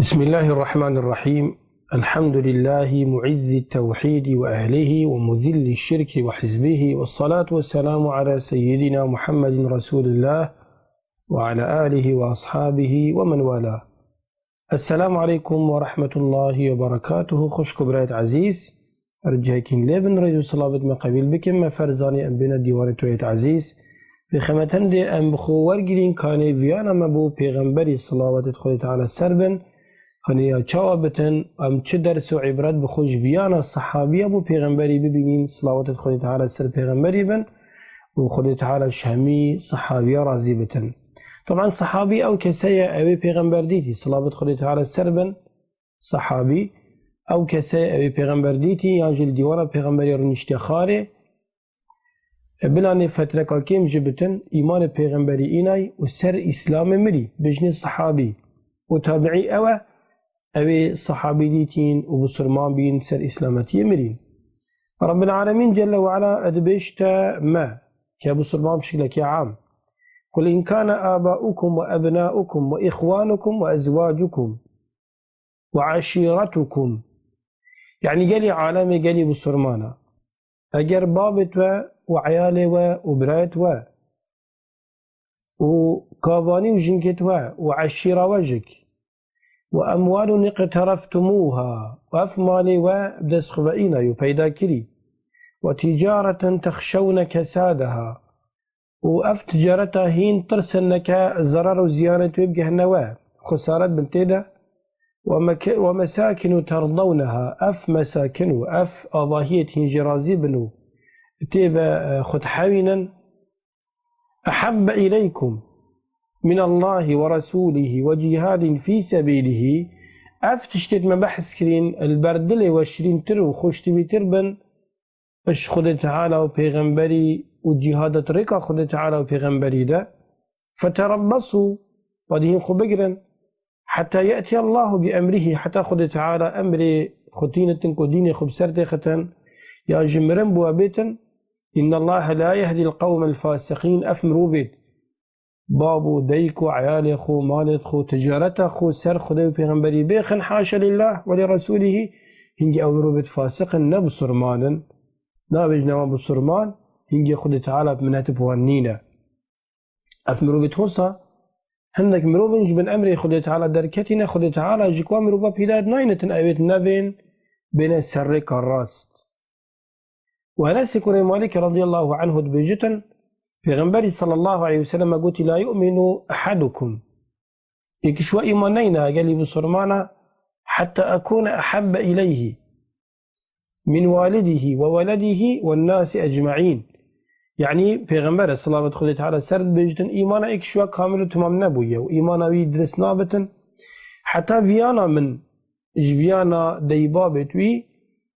بسم الله الرحمن الرحيم. الحمد لله معز التوحيد وأهله ومذل الشرك وحزبه، والصلاة والسلام على سيدنا محمد رسول الله وعلى آله وأصحابه ومن والاه. السلام عليكم ورحمة الله وبركاته. خوش كبرات عزيز أرجاكين لابن رجو صلابت ما قبيل بكم ما فرزاني أم بنا ديوان تويت عزيز بخمتن دي أم بخو ورقلين كاني فيانا مبو پیغمبری صلوات خودت على السربن خانيا چاوابتن ام چه درس و عبرت بخوش ویانا صحابیه بو پیغمبری ببینین صلوات خودت على السر پیغمبری بن و خودت على الشهمی صحابیه رازی بتن. طبعا صحابي او كسيا اوي پیغمبر ديتي صلوات خودت على السر بن صحابي او كسيا اوي پیغمبر ديتي ياجل ديوانا پیغمبری رنشتی خاره بلاني فترة كاكيم جبتن ايمان پیغمبری اینای و سر اسلام ملي بجن صحابي وتابعي اوي صحابي ديتين وبصرمان بين سر اسلامتي مرين. رب العالمين جل وعلا ادبشت ما كابو صرمان بشكل عام. قل إن كان آباؤكم وأبناؤكم وإخوانكم وأزواجكم وعشيرتكم، يعني قالي عالمي قالي بصرمانا أجر بابت وعيالي وبرات وكاباني وجنكت وعشيرة وجك وأموال اقترفتموها وأفمالي وبدس خفائنا يبيدا كري وتجارة تخشون كسادها وأف تجارتها هين ترسنك الزرار وزيانة ويبقى هنواء خسارات بنتيدا ومساكن ترضونها أف مساكن أف أضاهية هنجرازي بنو تيبا خدحاونا أحب إليكم من الله ورسوله وجهاد في سبيله. أفتشتت ما بحث كرين البردلة وشرين تر وخوش تبي تربن اش خد تعالى وبيغمبري وجهاد طريقة خد تعالى وبيغمبري ده فتربصوا وديهم خبقرا حتى يأتي الله بأمره، حتى خد تعالى أمري خطينة كدين خبسرت ختن يا جمرن بوابيتا إن الله لا يهدي القوم الفاسقين. أفمروا بيت بابو ديكو عيالي خو مالت خو تجارته خو سر خدي وبيغمبري بيخن حاشا لله ولرسوله هنجي أمرو بيت فاسق نبصرمانا نابجنا وبصرمان هنجي خد تعالى بمناتب وانينا. أفمرو بيت هوسا هندك مرو بنج بن أمري خد تعالى دركتنا خد تعالى جيكوا مرو بابيلاد ناينة أبيت نبين بين السرق الراست. وأنس كوري مالك رضي الله عنه دبيجتن پیغمبری صلى الله عليه وسلم قلت لا يؤمن أحدكم يكشوا إيمانينا قال بصرمانا حتى أكون أحب إليه من والده وولده والناس أجمعين. يعني پیغمبر صلى الله عليه وسلم سرد بجتن إيمانا يكشوا كامل تمام نبوية وإيمانا ويدرس نابتن حتى فيانا من جبيانا ديبابتوي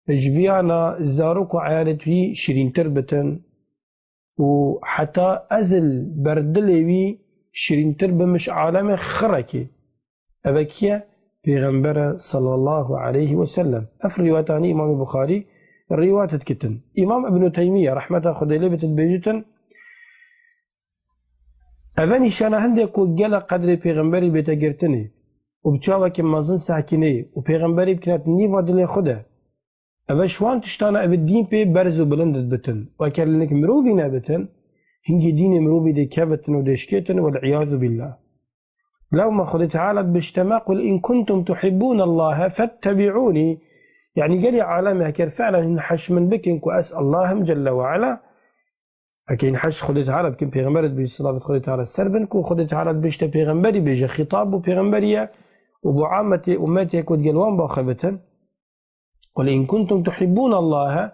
جبيانا زاروك وعيالتوي شرين تربتن وحتى أزل بردلوي شرين تربة مش عالم خركي أبكيا پیغمبر صلى الله عليه وسلم. أفر روايتاني إمام البخاري الروايات كتن إمام ابن تيمية رحمة خدي لبت بيجتن أفني شانا هندك وقال قدر پیغمبري بتاقرتني وبتشاوه كمازن ساكني وپیغمبري بكنات نيفا دلي خده أبا شوان تشتانا أبا الدين بي برزو بلندت بتن وكان لنك مروفي نابتن هنجي دين مروفي دي كابتن ودشكتن والعياذ بالله. لو ما خد تعالى باشتما قل إن كنتم تحبون الله فاتبعوني، يعني قالي عالمها كان فعلا حش من بكنك وأسأل الله جل وعلا أكين حش خد تعالى بكن بيغمبرت بيجي صلاة خد تعالى السربنك وخد تعالى بيشتا بيغمبري بيجي خطاب بيغمبرية وبعامة أمتي كود قلوان باخبتن. قل إن كنتم تحبون الله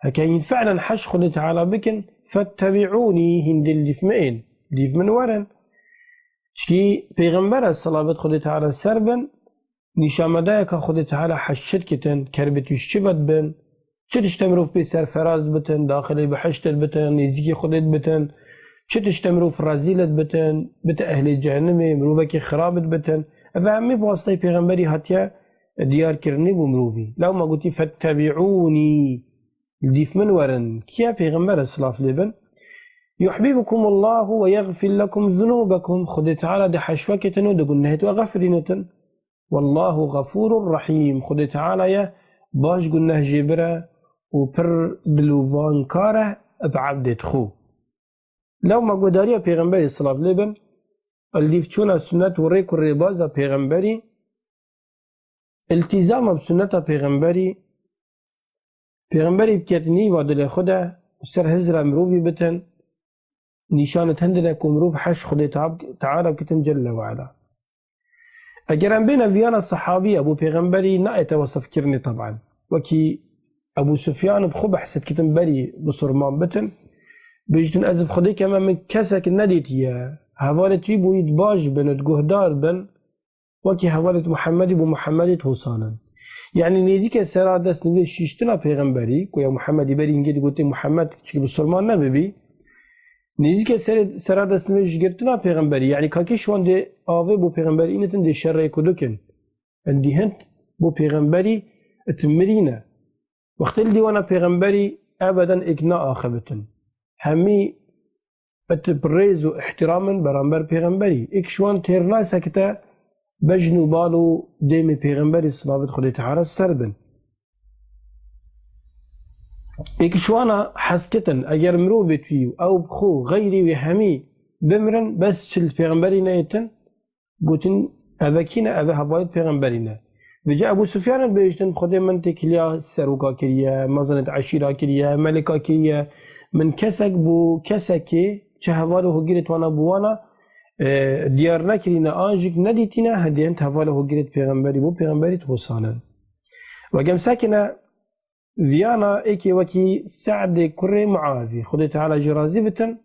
هكاين فعلا حش خد تعالى بكن فاتبعوني هند اللي في مئين اللي في من ورن شكي پیغمبر الصلاة خد تعالى سربن نشامدايك خد تعالى حشت كتن كربت يشبت بن چتش تمروف بي سر فراز بتن داخلي بحشت بتن نزيكي خدت بتن چتش تمروف رازيلت بتن بت أهل الجهنم مروفك خرابت بتن أفهمي بواسطة پیغمبري هاتيا ديار كرني بمروفي. لو ما قلتي فاتبعوني الديف من ورن كيا پیغمبر الصلاة لبن يحببكم الله ويغفر لكم ذنوبكم. خد تعالى ده حشوكتن ودقل نهت وغفرنتن والله غفور رحيم خد تعالى باش قلنا جبرة وبر دلوان كاره بعبدت خو لو ما قداريا پیغمبری صلاة لبن اللي فتشونا سنة وريك والربازة پیغمبری التزام بسنة پیغمبری بكتني وادل خدا وسر هزر مروفي بتن نشانة هندنا كمروف حش خد تعالى بكتن جل وعلا اگر ام بين فيانا الصحابي ابو پیغمبری نأت وصف كرني طبعا وكي ابو سفيان بخب حسد كتن بري بصرمان بتن بيجتن ازف خدي كما من كسك نديت يا هوالت بو يدباج بن تجهدار بن وكي هوالت محمد بو محمد توصانا يعني نيزيك سرا دست نويش شيشتنا پیغمبری كويا محمد بري انجي قلت محمد شكي بصرمان نبي نيزيك سرا دست نويش جرتنا پیغمبری يعني كاكيش وان دي آوه بو پیغمبری انتن دي شر كدوكن اندي هنت بو پیغمبری اتمرينا وقت اللي وانا پیغمبری ابدا اقناع آخبتن همي اتبريز احتراما برانبر پیغمبری اكشوان تيرنا سكتا بجنو بالو ديمي پیغمبری صلاة خدي تعالى السربن اكشوانا حسكتن اگر مرو بتويو او بخو غيري وهمي بمرن بس شل پیغمبری نايتن قوتن اوكينا اوه هبالت پیغمبرينا وجاء ابو سفيان بيجتن خدي من تكليا سروكا كريا مزنت عشيرا كريا ملكا كريا من كسك بو كسكي چهواله هجرت وانا بوانا ديار نكرينا آنجك نديتنا هدين تهواله هجرت پیغمبری بو پیغمبری توصانا وقام ساكنا فيانا ايكي وكي سعد كري معاذي خدي تعالى جرازي بتن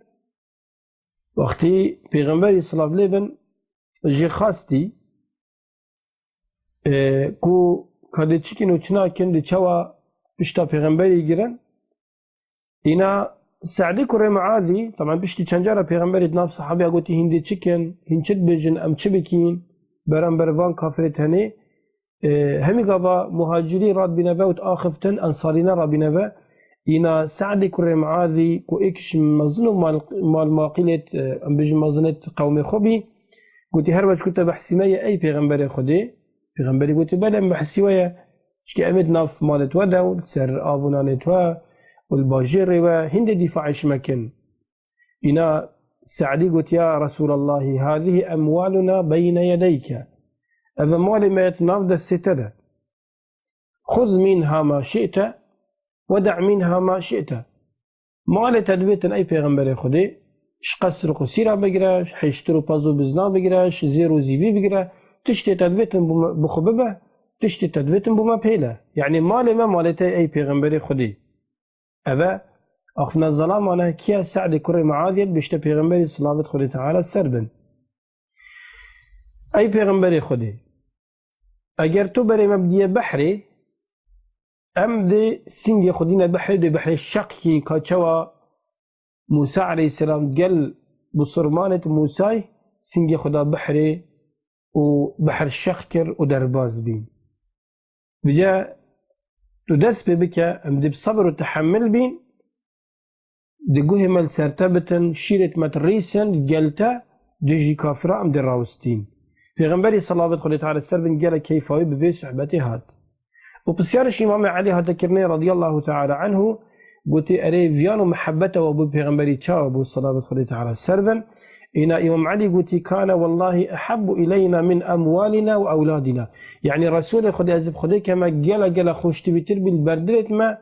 وقتي پیغمبری صلاة لبن جي خاستي كو كده چكين و چناكين دي چوا بشتا پیغمبری گرن اینا سعدی کره معاذی طبعا بشتی چنجارا پیغمبری ناف صحابی اگوتی هندی چکن هنچت بجن ام چه بکین برام بروان کافرت هنی همی قابا مهاجری راد بینبه و آخفتن انصارینا را بینبه اینا سعدی کره معاذی کو ایکش مزنو مال ماقیلت ام بجن مزنت قوم خوبی قوتی هر وجه کتا بحسیمه ای پیغمبری خودی پیغمبری قوتی بله بحسیوه شکی امید ناف مالت ودو سر آبونانت و والباجر وهند دفاعش مكن إنا سعدي قلت يا رسول الله هذه أموالنا بين يديك أذا مال ما يتنافد الستدى خذ منها ما شئت ودع منها ما شئت مال تدبيت أي پیغمبر خدي قصر قصيرة بقراش حيشترو بازو بزنا بقراش زيرو زيبي بقرا تشتي تدبيت بخببه تشتي تدبيت بما بيلا يعني ما مالتي أي پیغمبر خدي أبا أخفنا الظلام أنا كيا سعد كري معاذيل بيشتا پیغمبري صلاة خدي تعالى السربن أي پیغمبري خدي أجر تو بري مبدية بحري أم دي سنجي خدينا بحري دي بحري الشقي كاتشوا موسى عليه السلام قل بصرمانة موسى سنجي خدا بحري وبحر الشقر ودرباز بين بجا تدس ببكى ام دي بصبر وتحمل بين دي قوه مال سرتبتن شيرت متريسن قلتا ديجي كافرة ام دي راوستين في غنبري صلى الله عليه وسلم قال كيف بفي صحبتي هاد وبسيارش امام علي هذا كرني رضي الله تعالى عنه قلت اري فيانو محبته وابو بيغمبري تشاو ابو صلى الله عليه وسلم إن إمام علي قلت كان والله أحب إلينا من أموالنا وأولادنا يعني رسول خدي أزب خدي كما قال خوش تبتر بالبردرة ما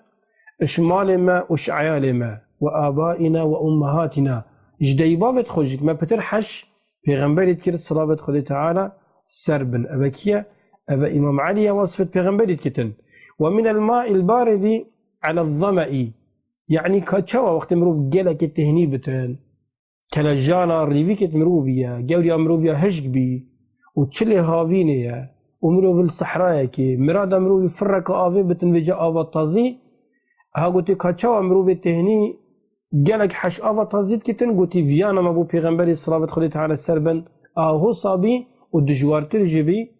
إشمال ما وش عيال ما وآبائنا وأمهاتنا جديبابت خوشك ما بتر حش في غنبري تكرت صلاة خدي تعالى سربن أبكية أبا إمام علي وصفت في غنبري كتن ومن الماء البارد على الظمأ يعني كاتشوا وقت مروف قالك التهني بتن كلاجانا ريفيكت مروفيا جوري مروفيا هشك بي وتشلي هافينيا ومروف الصحراء كي مراد مروفي فرق آفي بتنفجا آفا تازي ها قوتي كاتشاوا مروفي تهني جالك حش آفا تازيت كتن قوتي فيانا مبو پیغمبري صلاة خدي تعالى السربن آهو صابي ودجوار ترجبي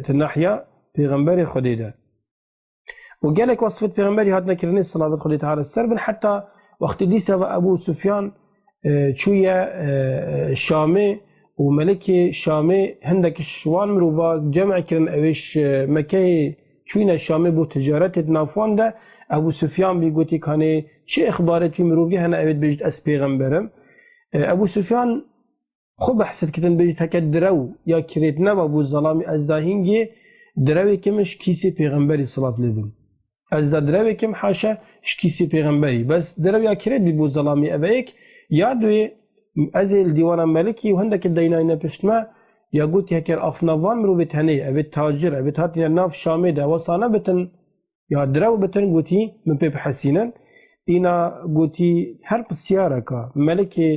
تناحيا پیغمبري خدي ده وجالك وصفت پیغمبري هاتنا كرني صلاة خدي تعالى السربن حتى وقت ديسا أبو سفيان شوية شامي وملك شامي هندك شوان مروفا جمع كرن اويش مكه شوين الشامي بو تجارت نافوان ده ابو سفيان بيقولي كان شي اخبارتي مروفي هنا اويد بيجت اس بيغمبرم ابو سفيان خب حسد كتن بيجت هكا درو يا كريت نبا ابو الظلامي ازداهنجي دروي كمش كيسي بيغمبري صلاة لدن ازدا دروي كم حاشا شكيسي بيغمبري بس درو يا كريت بيبو الظلامي ابيك يادوي ازل ديوان ملكي وهندك الديناين بشتما يا قلت هكر افنافان مرو بتهني ابي تاجر ابي هاتنا ناف شامي ده وصانا بتن يا درو بتن قلتي من بيب حسينا انا قلتي هر بسيارة كا ملكي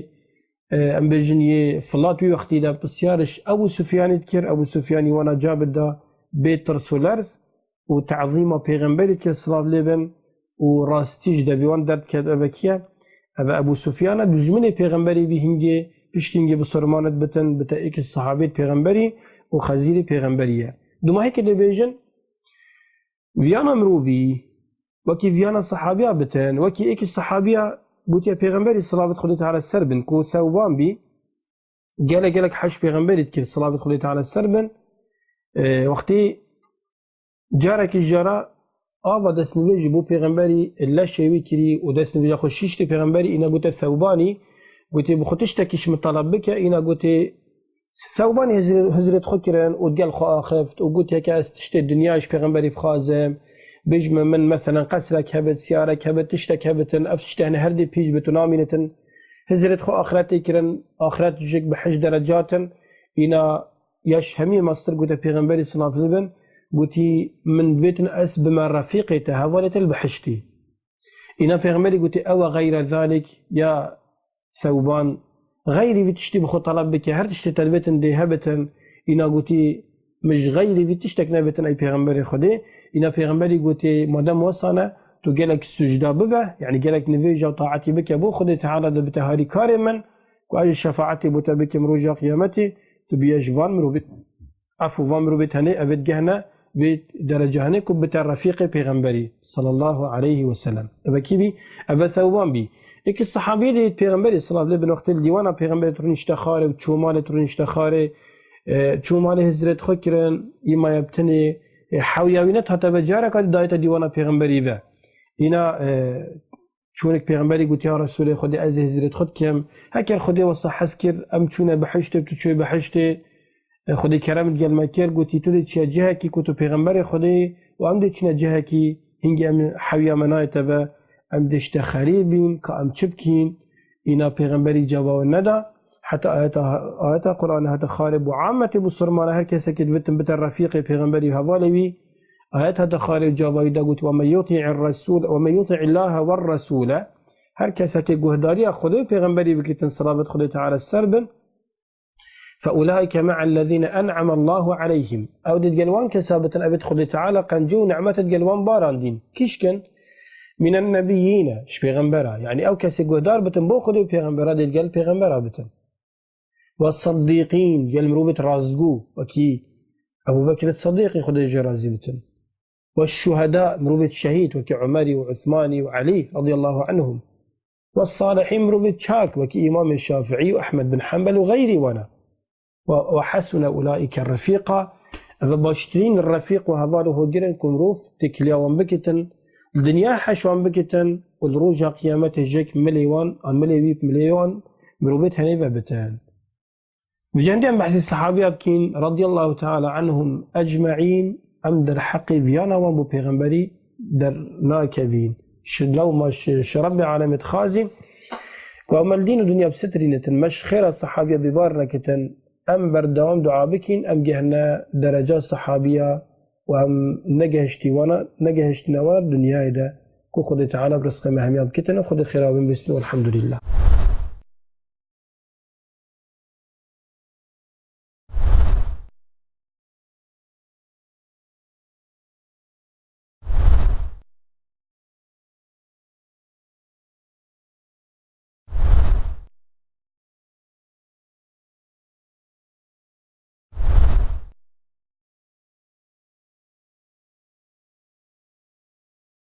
ام بجنيه فلاتوي وقتي ده بسيارش ابو سفيان يذكر ابو سفيان وانا جاب ده بيت رسولرز وتعظيمه بيغمبري كالصلاة لبن وراستيج ده بيوان درد كاد ابكيه ابو سفيان دجمني بيغمبري بهنجي بشتنجي بصرمانت بتن بتايك الصحابيت بيغمبري وخزيري بيغمبريه دوما هيك دبيجن فيانا مروبي وكي فيانا صحابيا بتن وكي ايك الصحابيا بوتيا بيغمبري صلاة خليت على السربن كو ثوبان بي قالك حش بيغمبري تكير صلاة خليت على السربن وقتي جارك الجارة آبا دست نویجی بو پیغمبری الله شوی کری و دست نویجی خود شیشت پیغمبری اینا گوته ثوبانی گوته بخوتش تکیش مطالب بکه اینا گوته ثوبانی هزرت خود کرن و دگل خواه خفت و گوته که از تشت دنیاش پیغمبری بخوازم بجم من مثلا قصرك هبت سيارك هبت تشتك هبتن افتشت هنه هردي بيج بتنامينتن هزرت خو آخرتي کرن آخرت جيك بحج درجاتن اینا ياش همي مصر گوته پیغمبری صلی الله علیه و قلتي من بيتن أس بما رفيقي تهولت البحشتي إنا بيغمري قلتي أو غير ذلك يا ثوبان غيري بتشتي بخو طلب بك هر تشتي تلبتن دي هبتن إنا قلتي مش غيري بتشتك نبتن أي بيغمبري خدي إنا بيغمبري قلتي مادام وصانا تو قالك السجدة ببه يعني قالك نفيجة وطاعتي بك بو خدي تعالى بتهاري كارما وأجي شفاعتي بك مروجة قيامتي تبيش فان مروفيت عفو فان مروفيت هني أبد جهنا بدرجة هنيكم بتاع رفيق بيغمبري صلى الله عليه وسلم أبا كيبي أبا ثوبان بي إك الصحابي اللي بيغمبري صلى الله عليه وسلم وقت الديوان بيغمبري ترون اشتخاري وتشومالي ترون اشتخاري تشومالي هزرت خكرن يما يبتني حوياوينت حتى بجارك دايت ديوان بيغمبري با هنا شونك بيغمبري قلت يا رسول خدي أزي هزرت خد كم هكر خدي وصح حسكر أم تشونا بحشته بتشوي بحشته خدي كرامت قال ما كير قلتي تودي تشي جهكي كنتو بيغمبري خدي وام دي تشنا جهكي هنجي ام حويا منايت با ام دشت خريبين كام تشبكين انا بيغمبري جواب الندى حتى آيات قرآن هذا خارب وعامة بصرمان هر كسا كدبتن بتر رفيقي بيغمبري هوالوي آيات هذا خارب جواب دا قلت ومن يطيع الرسول ومن يطيع الله والرسول هر كسا كجهداري خدي بيغمبري بكتن صلاة خدي تعالى السربن فأولئك مع الذين أنعم الله عليهم أو دي الجلوان كسابة أبد خذ تعالى قنجو نعمة الجلوان باراندين كيشكن من النبيين ش بيغمبرا يعني أو كسي قدار بتن بو خذوا بيغمبرا دي الجل بيغمبرا بتن والصديقين جل مروبة رازقو وكي أبو بكر الصديق خذ جرازي بتن والشهداء مروبة الشهيد وكي عمري وعثماني وعلي رضي الله عنهم والصالحين مروبة شاك وكي إمام الشافعي وأحمد بن حنبل وغيري وانا وحسن أولئك الرفيقة فباشترين الرفيق وهذا هو جرن كمروف تكليا وانبكتن الدنيا حشوان بكتن والروجة قيامته جيك مليون أو مليون مروبت هنيبة بتان بجانب بحث الصحابيات كين رضي الله تعالى عنهم أجمعين أم در حقي بيانا وابو بيغمبري در ناكبين لو ما شرب علامة خازي وأمال دين الدنيا بسترينة مش خير الصحابية ببارنا كتن أم بردوام دعا بكين أم جهنا درجات صحابية وأم نجهشتي وانا نجهشتنا وانا الدنيا إذا كو خد تعالى برزق مهميات كتنا وخد خيرا والحمد لله.